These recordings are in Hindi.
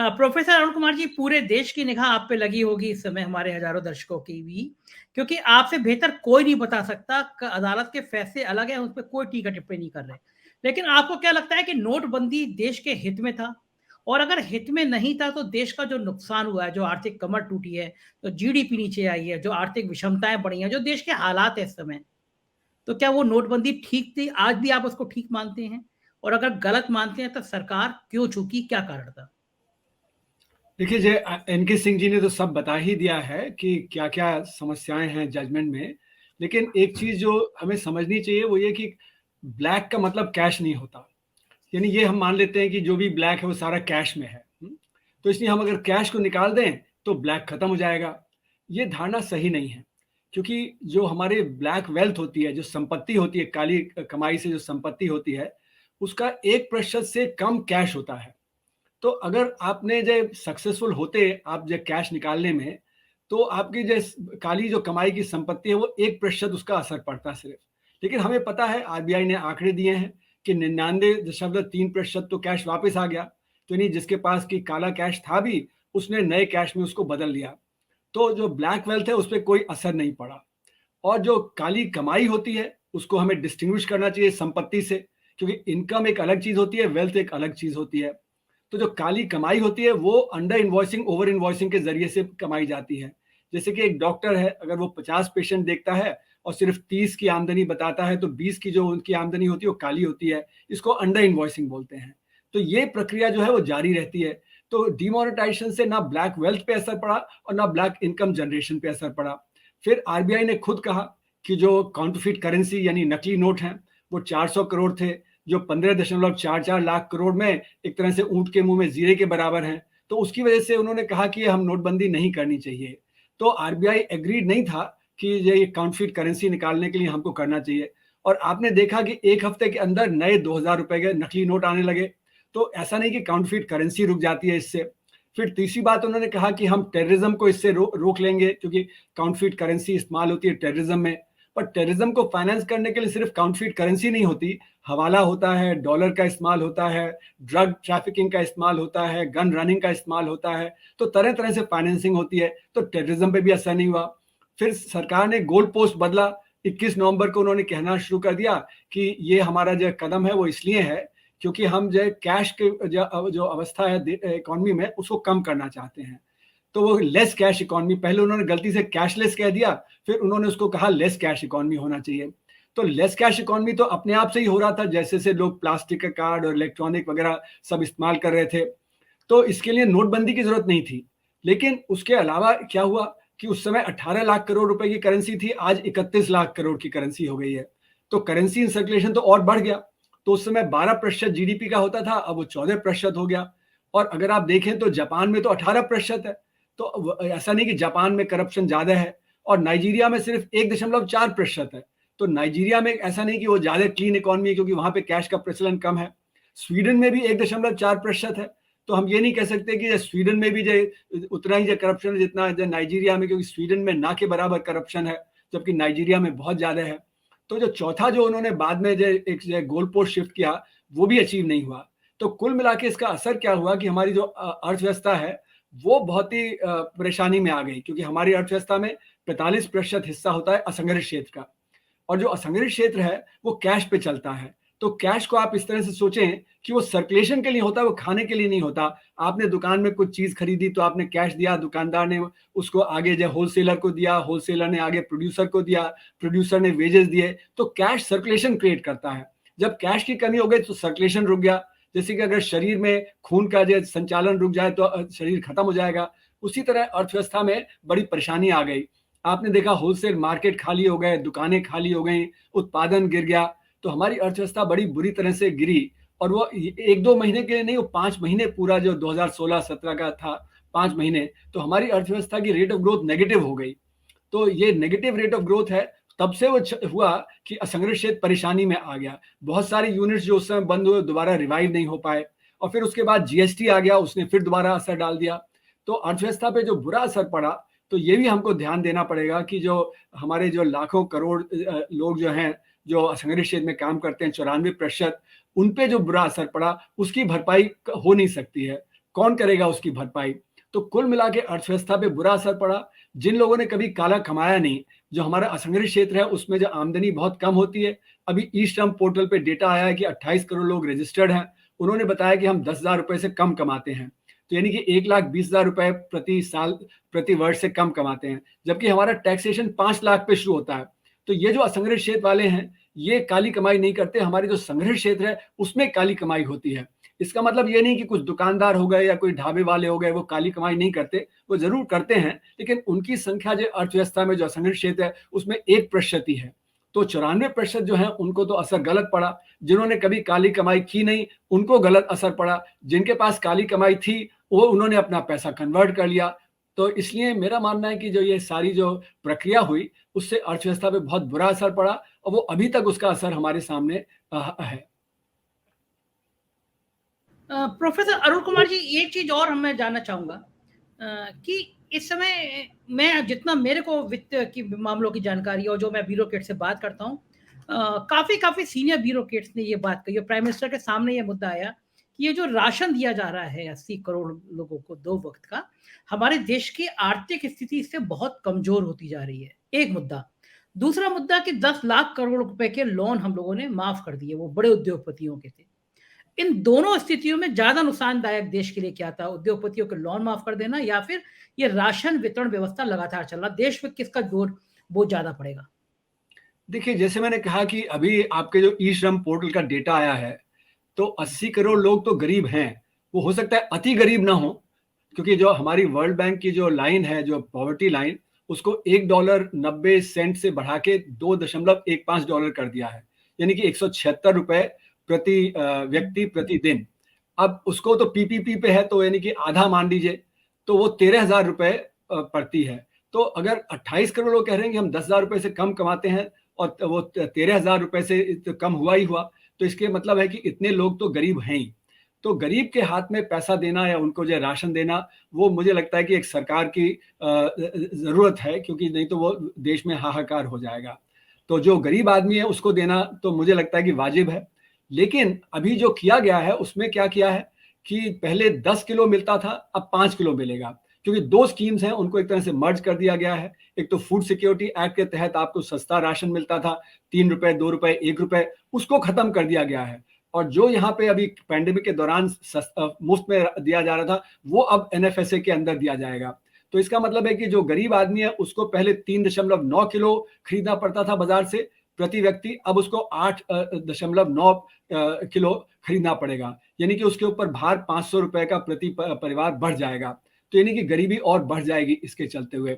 प्रोफेसर अरुण कुमार जी, पूरे देश की निगाह आप पे लगी होगी इस समय, हमारे हजारों दर्शकों की भी, क्योंकि आपसे बेहतर कोई नहीं बता सकता। अदालत के फैसले अलग है, उस पर कोई टीका टिप्पणी नहीं कर रहे। लेकिन आपको क्या लगता है कि नोटबंदी देश के हित में था? और अगर हित में नहीं था तो देश का जो नुकसान हुआ है, जो आर्थिक कमर टूटी है, जो जीडीपी नीचे आई है, जो आर्थिक विषमताएं बढ़ी हैं, जो देश के हालात है इस समय, तो क्या वो नोटबंदी ठीक थी? आज भी आप उसको ठीक मानते हैं? और अगर गलत मानते हैं तो सरकार क्यों चूकी, क्या कारण था? देखिए जे एनके सिंह जी ने तो सब बता ही दिया है कि क्या क्या समस्याएं हैं जजमेंट में। लेकिन एक चीज जो हमें समझनी चाहिए वो ये कि ब्लैक का मतलब कैश नहीं होता। यानी ये हम मान लेते हैं कि जो भी ब्लैक है वो सारा कैश में है। तो इसलिए हम अगर कैश को निकाल दें तो ब्लैक खत्म हो जाएगा। ये धारणा सही नहीं है, क्योंकि जो हमारे ब्लैक वेल्थ होती है, जो संपत्ति होती है, काली कमाई से जो संपत्ति होती है, उसका 1% से कम कैश होता है। तो अगर आपने जो सक्सेसफुल होते आप जो कैश निकालने में, तो आपकी जो काली जो कमाई की संपत्ति है वो 1% उसका असर पड़ता सिर्फ। लेकिन हमें पता है, आरबीआई ने आंकड़े दिए हैं कि 99.3% तो कैश वापस आ गया। तो नहीं, जिसके पास की काला कैश था भी, उसने नए कैश में उसको बदल लिया। तो जो ब्लैक वेल्थ है उस पर कोई असर नहीं पड़ा। और जो काली कमाई होती है उसको हमें डिस्टिंग्विश करना चाहिए संपत्ति से, क्योंकि इनकम एक अलग चीज होती है, वेल्थ एक अलग चीज होती है। तो जो काली कमाई होती है वो अंडर इन्वॉइसिंग, ओवर इन्वॉइसिंग के जरिए से कमाई जाती है। जैसे कि एक डॉक्टर है, अगर वो 50 पेशेंट देखता है और सिर्फ 30 की आमदनी बताता है, तो 20 की जो उनकी आमदनी होती है वो काली होती है। इसको अंडर इन्वॉइसिंग बोलते हैं। तो ये प्रक्रिया जो है वो जारी रहती है। तो डिमोनेटाइजेशन से ना ब्लैक वेल्थ पे असर पड़ा और ना ब्लैक इनकम जनरेशन पे असर पड़ा। फिर आरबीआई ने खुद कहा कि जो काउंटरफिट करेंसी यानी नकली नोट हैं वो 400 करोड़ थे, जो 15.44 लाख करोड़ में एक तरह से ऊंट के मुंह में जीरे के बराबर हैं। तो उसकी वजह से उन्होंने कहा कि हम नोटबंदी नहीं करनी चाहिए। तो आरबीआई एग्रीड नहीं था कि ये काउंटरफिट करेंसी निकालने के लिए हमको करना चाहिए। और आपने देखा कि एक हफ्ते के अंदर नए 2000 रुपए के नकली नोट आने लगे। तो ऐसा नहीं कि काउंटरफिट करेंसी रुक जाती है इससे। फिर तीसरी बात उन्होंने कहा कि हम टेररिज्म को इससे रोक लेंगे, क्योंकि काउंटरफिट करेंसी इस्तेमाल होती है टेररिज्म में। पर टेररिज्म को फाइनेंस करने के लिए सिर्फ काउंटरफिट करेंसी नहीं होती, हवाला होता है, डॉलर का इस्तेमाल होता है, ड्रग ट्रैफिकिंग का इस्तेमाल होता है, गन रनिंग का इस्तेमाल होता है। तो तरह तरह से फाइनेंसिंग होती है। तो टेररिज्म पे भी असर नहीं हुआ। फिर सरकार ने गोल पोस्ट बदला। 21 नवंबर को उन्होंने कहना शुरू कर दिया कि ये हमारा जो कदम है वो इसलिए है क्योंकि हम जो कैश के जो अवस्था है इकोनॉमी में उसको कम करना चाहते हैं। तो वो लेस कैश इकोनॉमी, पहले उन्होंने गलती से कैशलेस कह दिया, फिर उन्होंने उसको कहा लेस कैश इकोनॉमी होना चाहिए। तो लेस कैश इकोनॉमी तो अपने आप से ही हो रहा था, जैसे से लोग प्लास्टिक का कार्ड और इलेक्ट्रॉनिक वगैरह सब इस्तेमाल कर रहे थे। तो इसके लिए नोटबंदी की जरूरत नहीं थी। लेकिन उसके अलावा क्या हुआ कि उस समय 18 लाख करोड़ रुपए की करेंसी थी, आज 31 लाख करोड़ की करेंसी हो गई है। तो करेंसी इन सर्कुलेशन तो और बढ़ गया। तो उस समय 12% जीडीपी का होता था, अब वो 14% हो गया। और अगर आप देखें तो जापान में तो 18% है। तो ऐसा नहीं कि जापान में करप्शन ज्यादा है, और नाइजीरिया में सिर्फ 1.4% है। तो नाइजीरिया में ऐसा नहीं कि वो ज्यादा क्लीन इकोनॉमी है, क्योंकि वहां पे कैश का प्रचलन कम है। स्वीडन में भी 1.4% है। तो हम ये नहीं कह सकते कि स्वीडन में भी जो उतना ही जो करप्शन है जितना जो नाइजीरिया में, क्योंकि स्वीडन में ना के बराबर करप्शन है, जबकि नाइजीरिया में बहुत ज्यादा है। तो जो चौथा जो उन्होंने बाद में जो एक जो गोल पोस्ट शिफ्ट किया, वो भी अचीव नहीं हुआ। तो कुल मिला के इसका असर क्या हुआ कि हमारी जो अर्थव्यवस्था है वो बहुत ही परेशानी में आ गई, क्योंकि हमारी अर्थव्यवस्था में 45% हिस्सा होता है असंगठित क्षेत्र का। और जो असंगठित क्षेत्र है वो कैश पे चलता है। तो कैश को आप इस तरह से सोचें कि वो सर्कुलेशन के लिए होता है, वो खाने के लिए नहीं होता। आपने दुकान में कुछ चीज खरीदी तो आपने कैश दिया, दुकानदार ने उसको आगे जो होलसेलर को दिया, होलसेलर ने आगे प्रोड्यूसर को दिया, प्रोड्यूसर ने वेजेस दिए। तो कैश सर्कुलेशन क्रिएट करता है। जब कैश की कमी हो गई तो सर्कुलेशन रुक गया। जैसे कि अगर शरीर में खून का जो संचालन रुक जाए तो शरीर खत्म हो जाएगा। उसी तरह अर्थव्यवस्था में बड़ी परेशानी आ गई। आपने देखा होलसेल मार्केट खाली हो गए, दुकानें खाली हो गई, उत्पादन गिर गया। तो हमारी अर्थव्यवस्था बड़ी बुरी तरह से गिरी। और वो 1-2 महीने के लिए नहीं, वो 5 महीने पूरा जो 2016-17 का था, 5 महीने तो हमारी अर्थव्यवस्था की रेट ऑफ ग्रोथ नेगेटिव हो गई। तो ये नेगेटिव रेट ऑफ ग्रोथ है। तब से वो हुआ कि असंगठित क्षेत्र परेशानी में आ गया। बहुत सारे यूनिट्स जो उस समय बंद हुए दोबारा रिवाइव नहीं हो पाए। और फिर उसके बाद जीएसटी आ गया, उसने फिर दोबारा असर डाल दिया। तो अर्थव्यवस्था पे जो बुरा असर पड़ा, तो ये भी हमको ध्यान देना पड़ेगा कि जो हमारे जो लाखों करोड़ लोग जो हैं जो असंगठित क्षेत्र में काम करते हैं, 94%, उन पे जो बुरा असर पड़ा उसकी भरपाई हो नहीं सकती है। कौन करेगा उसकी भरपाई? तो कुल मिला के अर्थव्यवस्था पे बुरा असर पड़ा। जिन लोगों ने कभी काला कमाया नहीं, जो हमारा असंगठित क्षेत्र है उसमें जो आमदनी बहुत कम होती है, अभी ई श्रम पोर्टल पे डेटा आया है कि 28 करोड़ लोग रजिस्टर्ड हैं। उन्होंने बताया कि हम 10,000 रुपए से कम कमाते हैं, तो यानी कि 1,20,000 रुपए प्रति साल प्रति वर्ष से कम कमाते हैं, जबकि हमारा टैक्सेशन 5 लाख पे शुरू होता है। तो ये जो असंगठित क्षेत्र वाले हैं, ये काली कमाई नहीं करते, हमारे जो संगठित क्षेत्र है उसमें काली कमाई होती है। इसका मतलब ये नहीं कि कुछ दुकानदार हो गए या कोई ढाबे वाले हो गए वो काली कमाई नहीं करते, वो जरूर करते हैं, लेकिन उनकी संख्या जो अर्थव्यवस्था में जो असंगठित क्षेत्र है उसमें 1% ही है। तो 94% जो है उनको तो असर गलत पड़ा। जिन्होंने कभी काली कमाई की नहीं उनको गलत असर पड़ा, जिनके पास काली कमाई थी वो उन्होंने अपना पैसा कन्वर्ट कर लिया। तो इसलिए मेरा मानना है कि जो ये सारी जो प्रक्रिया हुई उससे अर्थव्यवस्था पे बहुत बुरा असर पड़ा और वो अभी तक उसका असर हमारे सामने है। प्रोफेसर अरुण कुमार जी, एक चीज और मैं जानना चाहूंगा कि इस समय मैं जितना मेरे को वित्त की मामलों की जानकारी और जो मैं ब्यूरोक्रेट से बात करता हूँ, काफी सीनियर ब्यूरोक्रेट्स ने ये बात कही, प्राइम मिनिस्टर के सामने ये मुद्दा आया कि ये जो राशन दिया जा रहा है 80 करोड़ लोगों को 2 वक्त का, हमारे देश की आर्थिक स्थिति इससे बहुत कमजोर होती जा रही है, एक मुद्दा। दूसरा मुद्दा कि 10 लाख करोड़ रुपए के लोन हम लोगों ने माफ कर दिए, वो बड़े उद्योगपतियों के थे। इन दोनों स्थितियों में ज्यादा नुकसानदायक देश के लिए क्या था, उद्योगपतियों के लोन माफ कर देना या फिर ये राशन वितरण व्यवस्था लगातार चलना? देश में किसका जोर बहुत ज्यादा पड़ेगा? देखिए, जैसे मैंने कहा कि अभी आपके जो ई श्रम पोर्टल का डेटा आया है, तो 80 करोड़ लोग तो गरीब हैं। वो हो सकता है अति गरीब ना हो, क्योंकि जो हमारी वर्ल्ड बैंक की जो लाइन है, जो पॉवर्टी लाइन, उसको $1.90 से बढ़ा के $2.15 कर दिया है, यानी कि 176 रुपए प्रति व्यक्ति प्रतिदिन। अब उसको तो पीपीपी पे है, तो यानी कि आधा मान लीजिए, तो वो 13,000 रुपए पड़ती है। तो अगर 28 करोड़ लोग कह रहे हैं कि हम 10,000 रुपए से कम कमाते हैं और वो 13,000 रुपए से तो कम हुआ ही हुआ, तो इसके मतलब है कि इतने लोग तो गरीब हैं ही। तो गरीब के हाथ में पैसा देना या उनको जो राशन देना, वो मुझे लगता है कि एक सरकार की जरूरत है, क्योंकि नहीं तो वो देश में हाहाकार हो जाएगा। तो जो गरीब आदमी है उसको देना तो मुझे लगता है कि वाजिब है। लेकिन अभी जो किया गया है उसमें क्या किया है कि पहले 10 किलो मिलता था, अब 5 किलो मिलेगा, क्योंकि 2 स्कीम्स हैं, उनको एक तरह से मर्ज कर दिया गया है। एक तो फूड सिक्योरिटी एक्ट के तहत आपको सस्ता राशन मिलता था, 3 रुपए, 2 रुपए, 1 रुपए, उसको खत्म कर दिया गया है। और जो यहाँ पे अभी पैंडेमिक के दौरान मुफ्त में दिया जा रहा था, वो अब एनएफएसए के अंदर दिया जाएगा। तो इसका मतलब है कि जो गरीब आदमी है उसको पहले 3.9 किलो खरीदना पड़ता था बाजार से प्रति व्यक्ति, अब उसको 8.9 किलो खरीदना पड़ेगा, यानी कि उसके ऊपर भार 500 रुपए का प्रति परिवार बढ़ जाएगा। तो यानी कि गरीबी और बढ़ जाएगी इसके चलते हुए।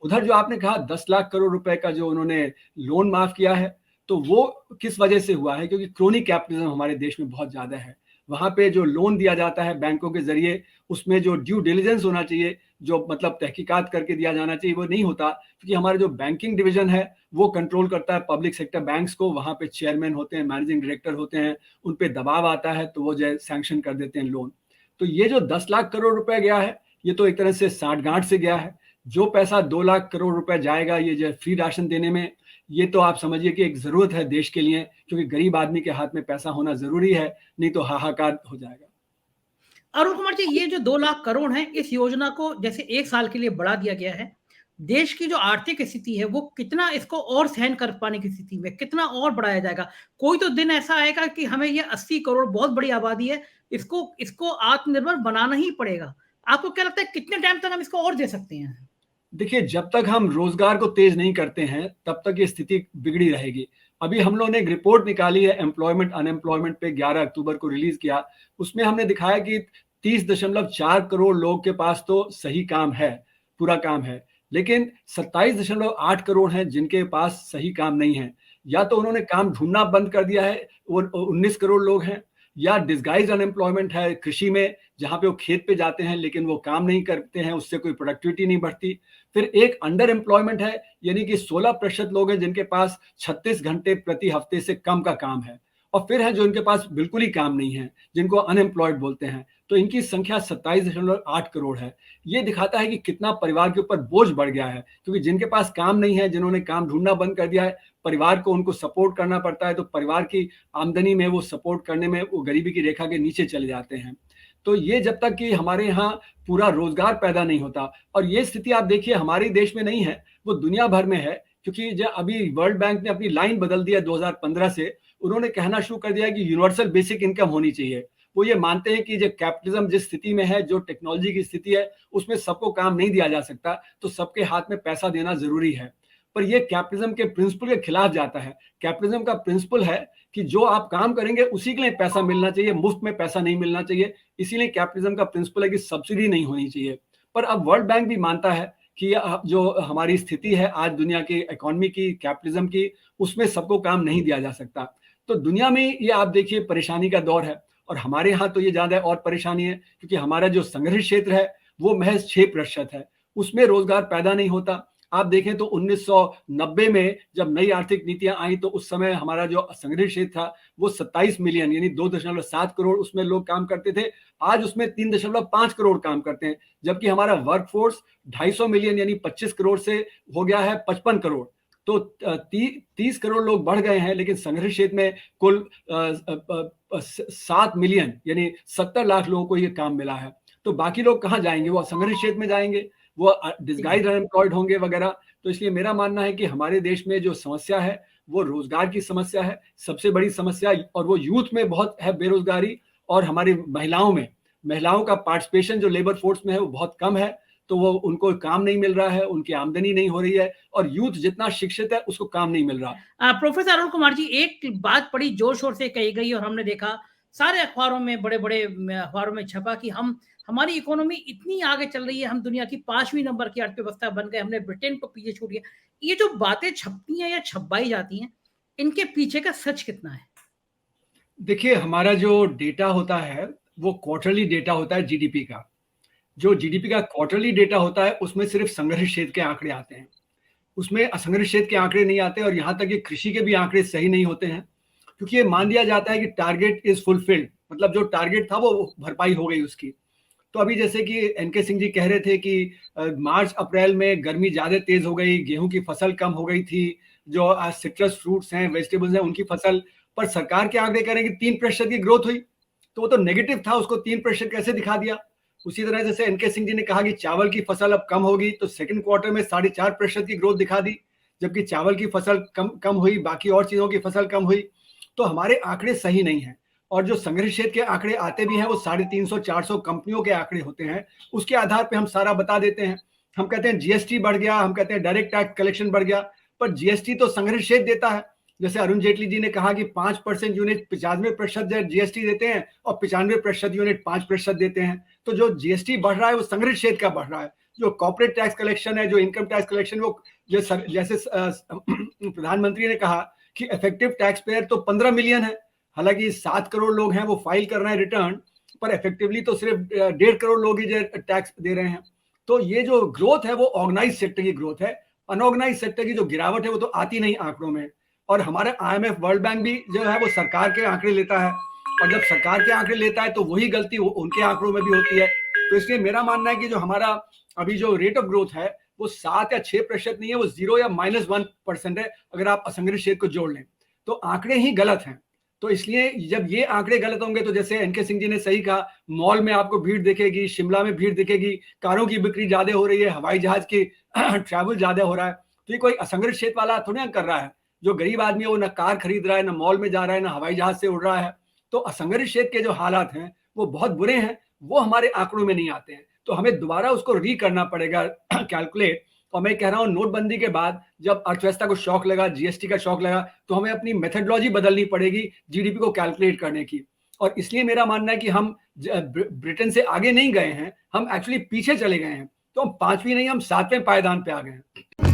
उधर जो आपने कहा 10 लाख करोड़ रुपए का जो उन्होंने लोन माफ किया है, तो वो किस वजह से हुआ है? क्योंकि क्रोनी कैपिटलिज्म हमारे देश में बहुत ज्यादा है। वहां पे जो लोन दिया जाता है बैंकों के जरिए, उसमें जो ड्यू डिलिजेंस होना चाहिए, जो मतलब तहकीकात करके दिया जाना चाहिए, वो नहीं होता, क्योंकि हमारा जो बैंकिंग डिवीजन है वो कंट्रोल करता है पब्लिक सेक्टर बैंक्स को। वहां पे चेयरमैन होते हैं, मैनेजिंग डायरेक्टर होते हैं, उन पे दबाव आता है तो वो जो है सैंक्शन कर देते हैं लोन। तो ये जो 10 लाख करोड़ रुपए गया है, ये तो एक तरह से साठगांठ से गया है। जो पैसा 2 लाख करोड़ रुपए जाएगा ये जो फ्री राशन देने में, ये तो आप समझिए कि एक जरूरत है देश के लिए, क्योंकि गरीब आदमी के हाथ में पैसा होना जरूरी है, नहीं तो हाहाकार हो जाएगा। अरुण कुमार जी, ये जो 2 लाख करोड़ है, इस योजना को जैसे 1 साल के लिए बढ़ा दिया गया है, देश की जो आर्थिक स्थिति है वो कितना इसको और सहन कर पाने की स्थिति में कितना और बढ़ाया जाएगा? कोई तो दिन ऐसा आएगा कि हमें ये 80 करोड़ बहुत बड़ी आबादी है, इसको इसको आत्मनिर्भर बनाना ही पड़ेगा। आपको क्या लगता है कितने टाइम तक हम इसको और दे सकते हैं? देखिए, जब तक हम रोजगार को तेज नहीं करते हैं तब तक ये स्थिति बिगड़ी रहेगी। अभी हम लोगों ने एक रिपोर्ट निकाली है एम्प्लॉयमेंट अनएम्प्लॉयमेंट पे, 11 अक्टूबर को रिलीज किया। उसमें हमने दिखाया कि 30.4 करोड़ लोग के पास तो सही काम है, पूरा काम है, लेकिन 27.8 करोड़ हैं जिनके पास सही काम नहीं है। या तो उन्होंने काम ढूंढना बंद कर दिया है, वो 19 करोड़ लोग हैं, या डिस्गाइज अनएम्प्लॉयमेंट है कृषि में, जहां पे वो खेत पे जाते हैं लेकिन वो काम नहीं करते हैं, उससे कोई प्रोडक्टिविटी नहीं बढ़ती। फिर एक अंडर एम्प्लॉयमेंट है, यानी कि 16% लोग हैं जिनके पास 36 घंटे प्रति हफ्ते से कम का काम है। और फिर है जो इनके पास बिल्कुल ही काम नहीं है, जिनको अनएम्प्लॉयड बोलते हैं। तो इनकी संख्या 27.8 करोड़ है। ये दिखाता है कि कितना परिवार के ऊपर बोझ बढ़ गया है, क्योंकि जिनके पास काम नहीं है, जिन्होंने काम ढूंढना बंद कर दिया है, परिवार को उनको सपोर्ट करना पड़ता है, तो परिवार की आमदनी में वो सपोर्ट करने में वो गरीबी की रेखा के नीचे चले जाते हैं। तो ये जब तक कि हमारे यहाँ पूरा रोजगार पैदा नहीं होता, और ये स्थिति आप देखिए हमारे देश में नहीं है, वो दुनिया भर में है, क्योंकि जो अभी वर्ल्ड बैंक ने अपनी लाइन बदल दिया 2015 से, उन्होंने कहना शुरू कर दिया कि यूनिवर्सल बेसिक इनकम होनी चाहिए। वो ये मानते हैं कि जो कैपिटलिज्म जिस स्थिति में है, जो टेक्नोलॉजी की स्थिति है, उसमें सबको काम नहीं दिया जा सकता, तो सबके हाथ में पैसा देना जरूरी है। पर ये कैपिटलिज्म के प्रिंसिपल के खिलाफ जाता है। कैपिटलिज्म का प्रिंसिपल है कि जो आप काम करेंगे उसी के लिए पैसा मिलना चाहिए, मुफ्त में पैसा नहीं मिलना चाहिए। इसीलिए कैपिटलिज्म का प्रिंसिपल है कि सब्सिडी नहीं होनी चाहिए। पर अब वर्ल्ड बैंक भी मानता है कि जो हमारी स्थिति है आज दुनिया की इकोनॉमी की, कैपिटलिज्म की, उसमें सबको काम नहीं दिया जा सकता। तो दुनिया में ये आप देखिए परेशानी का दौर है, और हमारे यहाँ तो ये ज्यादा और परेशानी है, क्योंकि हमारा जो संग्रहित क्षेत्र है वो महज 6% है, उसमें रोजगार पैदा नहीं होता। आप देखें तो 1990 में जब नई आर्थिक नीतियां आई, तो उस समय हमारा जो संग्रहित क्षेत्र था वो 27 मिलियन यानी 2.7 करोड़ उसमें लोग काम करते थे। आज उसमें 3.5 करोड़ काम करते हैं, जबकि हमारा वर्कफोर्स 250 मिलियन यानी 25 करोड़ से हो गया है 55 करोड़। तो 30 करोड़ लोग बढ़ गए हैं, लेकिन संग्रहित क्षेत्र में कुल 7 मिलियन यानी 70 लाख लोगों को ये काम मिला है। तो बाकी लोग कहाँ जाएंगे? वो संग्रहित क्षेत्र में जाएंगे, वो डिस्गाइज अनएम्प्लॉयड होंगे वगैरह। तो इसलिए मेरा मानना है कि हमारे देश में जो समस्या है वो रोजगार की समस्या है, सबसे बड़ी समस्या, और वो यूथ में बहुत है बेरोजगारी, और हमारी महिलाओं का पार्टिसिपेशन जो लेबर फोर्स में है वो बहुत कम है। तो वो उनको काम नहीं मिल रहा है, उनकी आमदनी नहीं हो रही है, और यूथ जितना शिक्षित है उसको काम नहीं मिल रहा। प्रोफेसर अरुण कुमार जी, एक बात बड़ी जोर शोर से कही गई और हमने देखा सारे अखबारों में, बड़े बड़े अखबारों में छपा कि हमारी इकोनॉमी इतनी आगे चल रही है, हम दुनिया की 5वीं नंबर की अर्थव्यवस्था बन गए, हमने ब्रिटेन को पीछे छूट दिया। ये जो बातें छपती हैं या छपाई जाती हैं, इनके पीछे का सच कितना है? देखिए, हमारा जो डेटा होता है वो क्वार्टरली डेटा होता है जीडीपी का। जो जीडीपी का क्वार्टरली डेटा होता है उसमें सिर्फ संग्रहित क्षेत्र के आंकड़े आते हैं, उसमें असंगठित क्षेत्र के आंकड़े नहीं आते, और यहाँ तक कि कृषि के भी आंकड़े सही नहीं होते हैं, क्योंकि ये मान लिया जाता है कि टारगेट इज फुलफिल्ड, मतलब जो टारगेट था वो भरपाई हो गई उसकी। तो अभी जैसे कि एनके सिंह जी कह रहे थे कि मार्च अप्रैल में गर्मी ज्यादा तेज हो गई, गेहूं की फसल कम हो गई थी, जो सिट्रस फ्रूट्स हैं, वेजिटेबल्स हैं, उनकी फसल पर सरकार के आंकड़े कह रहे हैं कि 3% की ग्रोथ हुई। तो वो तो नेगेटिव था, उसको 3% कैसे दिखा दिया? उसी तरह जैसे एनके सिंह जी ने कहा कि चावल की फसल अब कम होगी, तो सेकंड क्वार्टर में 4.5% की ग्रोथ दिखा दी, जबकि चावल की फसल कम हुई, बाकी और चीजों की फसल कम हुई। तो हमारे आंकड़े सही नहीं है, और जो संग्रहित क्षेत्र के आंकड़े आते भी हैं वो 350-400 कंपनियों के आंकड़े होते हैं, उसके आधार पे हम सारा बता देते हैं। हम कहते हैं जीएसटी बढ़ गया, हम कहते हैं डायरेक्ट टैक्स कलेक्शन बढ़ गया, पर जीएसटी तो संग्रहित क्षेत्र देता है। जैसे अरुण जेटली जी ने कहा कि 5% यूनिट 95% जीएसटी देते हैं, और 95% यूनिट 5% देते हैं। तो जो जीएसटी बढ़ रहा है वो संग्रहित क्षेत्र का बढ़ रहा है। जो कॉर्पोरेट टैक्स कलेक्शन है, जो इनकम टैक्स कलेक्शन, वो जैसे प्रधानमंत्री ने कहा कि इफेक्टिव टैक्स पेयर तो 15 मिलियन है, हालांकि 7 करोड़ लोग हैं वो फाइल कर रहे हैं रिटर्न, पर इफेक्टिवली तो सिर्फ 1.5 करोड़ लोग ही टैक्स दे रहे हैं। तो ये जो ग्रोथ है वो ऑर्गेनाइज सेक्टर की ग्रोथ है, अनऑर्गेनाइज सेक्टर की जो गिरावट है वो तो आती नहीं आंकड़ों में। और हमारा IMF वर्ल्ड बैंक भी जो है वो सरकार के आंकड़े लेता है, और जब सरकार के आंकड़े लेता है तो वही गलती उनके आंकड़ों में भी होती है। तो इसलिए मेरा मानना है कि जो हमारा अभी जो रेट ऑफ ग्रोथ है वो 7 या 6% नहीं है, वो 0 या -1% है, अगर आप असंगठित क्षेत्र को जोड़ लें। तो आंकड़े ही गलत हैं। तो इसलिए जब ये आंकड़े गलत होंगे, तो जैसे एनके सिंह जी ने सही कहा, मॉल में आपको भीड़ दिखेगी, शिमला में भीड़ दिखेगी, कारों की बिक्री ज्यादा हो रही है, हवाई जहाज की ट्रैवल ज्यादा हो रहा है। तो ये कोई असंगठित क्षेत्र वाला थोड़ी ना कर रहा है। जो गरीब आदमी है वो ना कार खरीद रहा है, ना मॉल में जा रहा है, ना हवाई जहाज से उड़ रहा है। तो असंगठित क्षेत्र के जो हालात हैं वो बहुत बुरे हैं, वो हमारे आंकड़ों में नहीं आते हैं। तो हमें दोबारा उसको री करना पड़ेगा कैलकुलेट। और मैं कह रहा हूँ नोटबंदी के बाद जब अर्थव्यवस्था को शॉक लगा, जीएसटी का शॉक लगा, तो हमें अपनी मेथडोलॉजी बदलनी पड़ेगी जीडीपी को कैलकुलेट करने की। और इसलिए मेरा मानना है कि हम ब्रिटेन से आगे नहीं गए हैं, हम एक्चुअली पीछे चले गए हैं। तो हम 5वीं नहीं, हम 7वें पायदान पे आ गए हैं।